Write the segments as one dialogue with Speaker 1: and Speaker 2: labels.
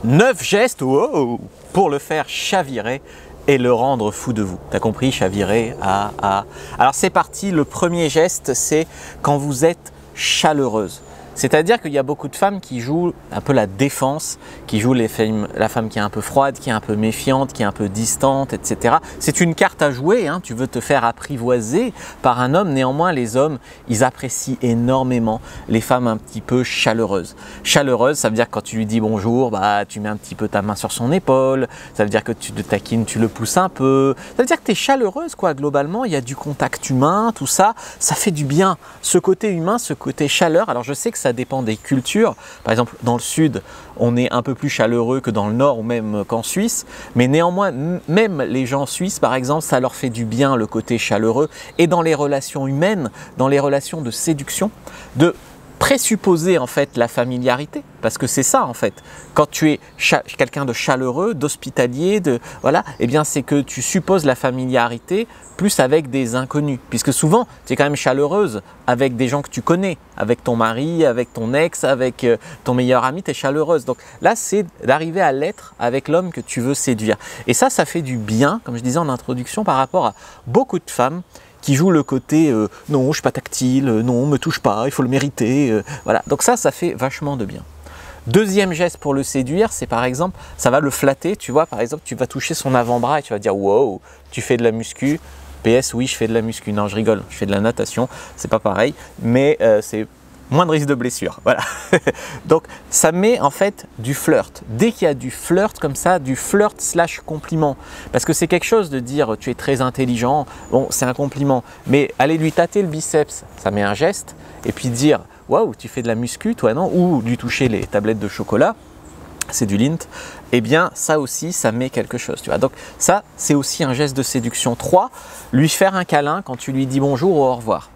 Speaker 1: 9 gestes wow, pour le faire chavirer et le rendre fou de vous. T'as compris, chavirer, Alors c'est parti, le premier geste, c'est quand vous êtes chaleureuse. C'est-à-dire qu'il y a beaucoup de femmes qui jouent un peu la défense, qui jouent la femme qui est un peu froide, qui est un peu méfiante, qui est un peu distante, etc. C'est une carte à jouer, hein. Tu veux te faire apprivoiser par un homme. Néanmoins, les hommes, ils apprécient énormément les femmes un petit peu chaleureuses. Chaleureuse, ça veut dire que quand tu lui dis bonjour, bah, tu mets un petit peu ta main sur son épaule. Ça veut dire que tu te taquines, tu le pousses un peu. Ça veut dire que tu es chaleureuse, quoi. Globalement, il y a du contact humain, tout ça. Ça fait du bien. Ce côté humain, ce côté chaleur. Alors, je sais que ça dépend des cultures. Par exemple, dans le sud, on est un peu plus chaleureux que dans le nord ou même qu'en Suisse. Mais néanmoins, même les gens suisses, par exemple, ça leur fait du bien le côté chaleureux. Et dans les relations humaines, dans les relations de séduction, de présupposer en fait la familiarité, parce que c'est ça en fait. Quand tu es quelqu'un de chaleureux, d'hospitalier, voilà, eh bien c'est que tu supposes la familiarité plus avec des inconnus, puisque souvent tu es quand même chaleureuse avec des gens que tu connais, avec ton mari, avec ton ex, avec ton meilleur ami, tu es chaleureuse. Donc là c'est d'arriver à l'être avec l'homme que tu veux séduire. Et ça fait du bien, comme je disais en introduction, par rapport à beaucoup de femmes qui joue le côté non, je suis pas tactile, non, me touche pas, il faut le mériter. Voilà. Donc ça fait vachement de bien. Deuxième geste pour le séduire, c'est par exemple, ça va le flatter. Tu vois, par exemple, tu vas toucher son avant-bras et tu vas dire wow, tu fais de la muscu. PS, oui, je fais de la muscu. Non, je rigole, je fais de la natation, c'est pas pareil, mais c'est moins de risque de blessure. Voilà. Donc ça met en fait du flirt. Dès qu'il y a du flirt comme ça, du flirt / compliment, parce que c'est quelque chose de dire tu es très intelligent, bon c'est un compliment, mais aller lui tâter le biceps, ça met un geste, et puis dire waouh, tu fais de la muscu toi non, ou lui toucher les tablettes de chocolat, c'est du Lindt, eh bien ça aussi ça met quelque chose, tu vois. Donc ça c'est aussi un geste de séduction. 3, lui faire un câlin quand tu lui dis bonjour ou au revoir.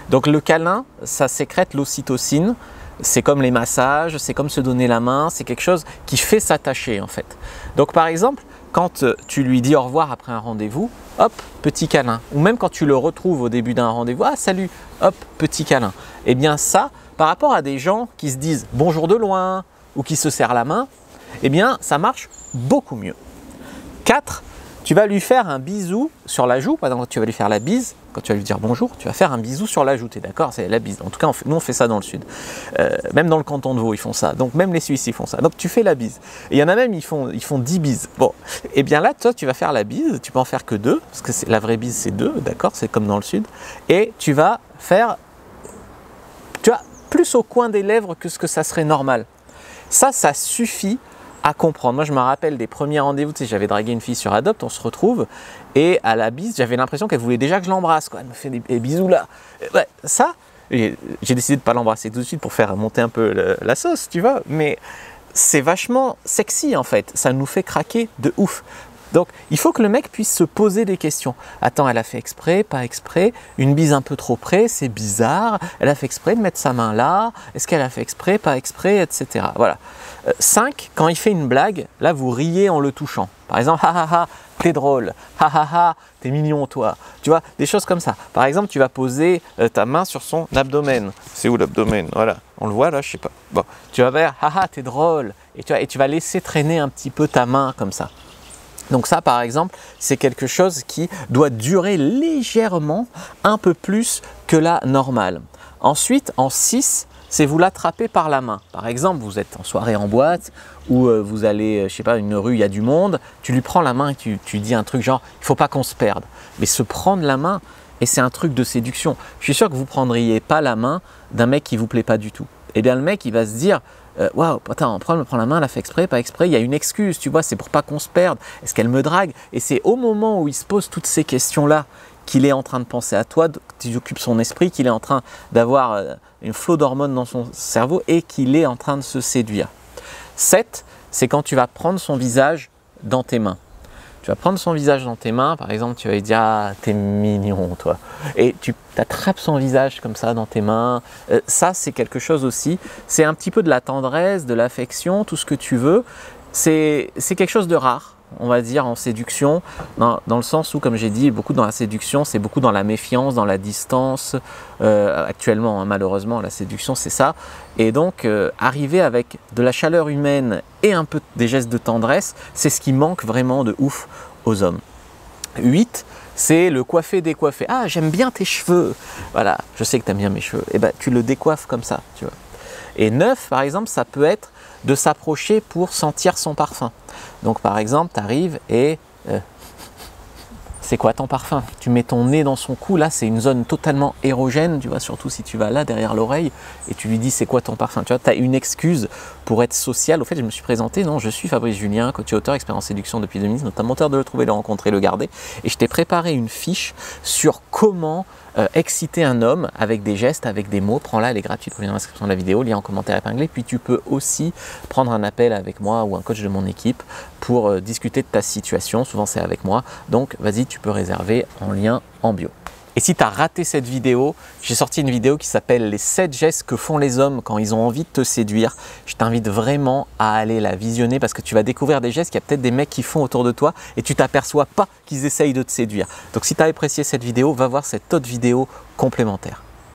Speaker 1: Donc le câlin, ça sécrète l'ocytocine, c'est comme les massages, c'est comme se donner la main, c'est quelque chose qui fait s'attacher en fait. Donc par exemple, quand tu lui dis au revoir après un rendez-vous, hop, petit câlin. Ou même quand tu le retrouves au début d'un rendez-vous, ah salut, hop, petit câlin. Eh bien ça, par rapport à des gens qui se disent bonjour de loin ou qui se serrent la main, eh bien ça marche beaucoup mieux. 4, tu vas lui faire un bisou sur la joue, par exemple tu vas lui faire la bise, quand tu vas lui dire bonjour, tu vas faire un bisou sur la joue, t'es d'accord? C'est la bise. En tout cas, nous on fait ça dans le sud. Même dans le canton de Vaud, ils font ça. Donc même les Suisses, ils font ça. Donc tu fais la bise. Et il y en a même, ils font 10 bises. Bon, et bien là, toi, tu vas faire la bise. Tu peux en faire que 2, parce que la vraie bise, c'est 2, d'accord? C'est comme dans le sud. Et tu vas faire, tu vois, plus au coin des lèvres que ce que ça serait normal. Ça suffit à comprendre. Moi, je me rappelle des premiers rendez-vous, tu sais, j'avais dragué une fille sur Adopt, on se retrouve, et à la bise, j'avais l'impression qu'elle voulait déjà que je l'embrasse, quoi. Elle me fait des bisous là. Ouais, ça, j'ai décidé de ne pas l'embrasser tout de suite pour faire monter un peu la sauce, tu vois, mais c'est vachement sexy en fait, ça nous fait craquer de ouf. Donc, il faut que le mec puisse se poser des questions. Attends, elle a fait exprès, pas exprès, une bise un peu trop près, c'est bizarre, elle a fait exprès de mettre sa main là, est-ce qu'elle a fait exprès, pas exprès, etc. Voilà. 5, quand il fait une blague, là vous riez en le touchant. Par exemple, ha ha ha, t'es drôle, ha ha ha, t'es mignon toi. Tu vois, des choses comme ça. Par exemple, tu vas poser ta main sur son abdomen. C'est où l'abdomen? Voilà, on le voit là, je sais pas. Bon, tu vas faire ha ha, t'es drôle. Et tu vas laisser traîner un petit peu ta main comme ça. Donc ça, par exemple, c'est quelque chose qui doit durer légèrement un peu plus que la normale. Ensuite, en 6, c'est vous l'attraper par la main. Par exemple, vous êtes en soirée en boîte ou vous allez, je sais pas, une rue, il y a du monde, tu lui prends la main et tu dis un truc genre « il faut pas qu'on se perde ». Mais se prendre la main, et c'est un truc de séduction. Je suis sûr que vous ne prendriez pas la main d'un mec qui ne vous plaît pas du tout. Eh bien, le mec, il va se dire waouh, attends, me prend la main, elle a fait exprès, pas exprès, il y a une excuse, tu vois, c'est pour pas qu'on se perde. Est-ce qu'elle me drague? Et c'est au moment où il se pose toutes ces questions-là qu'il est en train de penser à toi, qu'il occupe son esprit, qu'il est en train d'avoir une flot d'hormones dans son cerveau et qu'il est en train de se séduire. 7, c'est quand tu vas prendre son visage dans tes mains. Tu vas prendre son visage dans tes mains, par exemple, tu vas lui dire « Ah, t'es mignon, toi ». Et tu attrapes son visage comme ça dans tes mains. Ça, c'est quelque chose aussi. C'est un petit peu de la tendresse, de l'affection, tout ce que tu veux. C'est quelque chose de rare. on va dire, en séduction, dans le sens où, comme j'ai dit, beaucoup dans la séduction, c'est beaucoup dans la méfiance, dans la distance. Actuellement, hein, malheureusement, la séduction, c'est ça. Et donc, arriver avec de la chaleur humaine et un peu des gestes de tendresse, c'est ce qui manque vraiment de ouf aux hommes. 8, c'est le coiffé décoiffé. Ah, j'aime bien tes cheveux. Voilà, je sais que tu aimes bien mes cheveux. Et ben, tu le décoiffes comme ça, tu vois. Et 9, par exemple, ça peut être de s'approcher pour sentir son parfum. Donc, par exemple, tu arrives et c'est quoi ton parfum? Tu mets ton nez dans son cou, là, c'est une zone totalement érogène, tu vois, surtout si tu vas là, derrière l'oreille, et tu lui dis c'est quoi ton parfum? Tu vois, tu as une excuse pour être social. Au fait, je me suis présenté, non, je suis Fabrice Julien, coach et auteur, expert en séduction depuis 2010, notamment auteur de Le Trouver, Le Rencontrer, Le Garder, et je t'ai préparé une fiche sur comment exciter un homme avec des gestes, avec des mots. Prends-la, elle est gratuite, reviens dans la description de la vidéo, lien en commentaire épinglé. Puis tu peux aussi prendre un appel avec moi ou un coach de mon équipe pour discuter de ta situation. Souvent c'est avec moi, donc vas-y, tu peux réserver en lien en bio. Et si tu as raté cette vidéo, j'ai sorti une vidéo qui s'appelle les 7 gestes que font les hommes quand ils ont envie de te séduire. Je t'invite vraiment à aller la visionner parce que tu vas découvrir des gestes qu'il y a peut-être des mecs qui font autour de toi et tu t'aperçois pas qu'ils essayent de te séduire. Donc si tu as apprécié cette vidéo, va voir cette autre vidéo complémentaire.